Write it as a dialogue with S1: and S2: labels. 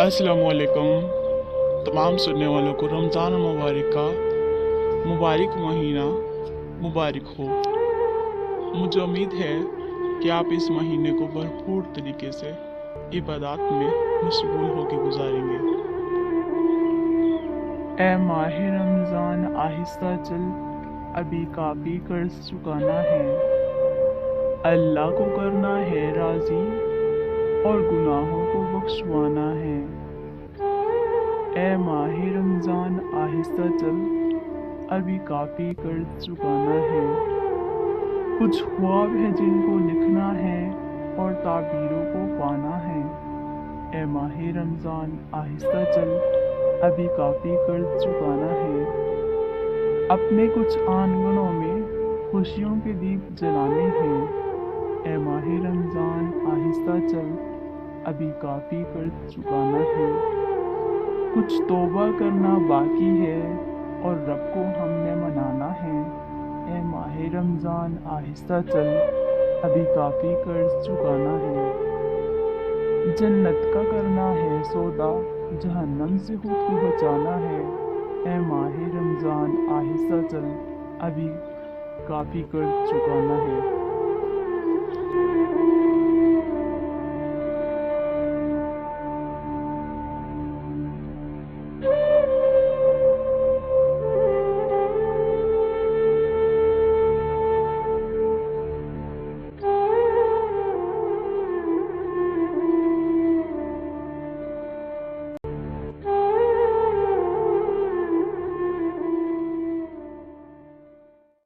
S1: अस्सलाम वालेकुम। तमाम सुनने वालों को रमज़ान मुबारक का मुबारक महीना मुबारक हो। मुझे उम्मीद है कि आप इस महीने को भरपूर तरीके से इबादत में मशगूल होकर गुजारेंगे।
S2: ए माह रमज़ान आहिस्ता चल, अभी काफ़ी कर्ज चुकाना है। अल्लाह को करना है राज़ी और गुनाहों को बख्शवाना है। ए माह रमज़ान आहिस्ता चल, अभी काफ़ी कर्ज चुकाना है। कुछ ख्वाब है जिनको लिखना है और ताबीरों को पाना है। ए माह रमज़ान आहिस्ता चल, अभी काफ़ी कर्ज चुकाना है। अपने कुछ आंगनों में खुशियों के दीप जलाने हैं। ए माह रमज़ान आहिस्ता चल, अभी काफ़ी कर्ज चुकाना है। कुछ तौबा करना बाकी है और रब को हमने मनाना है। ए माह रमज़ान आहिस्ता चल, अभी काफ़ी कर्ज चुकाना है। जन्नत का करना है सौदा, जहन्नम से खुद को बचाना है। ए माह रमज़ान आहिस्ता चल, अभी काफ़ी कर्ज चुकाना है।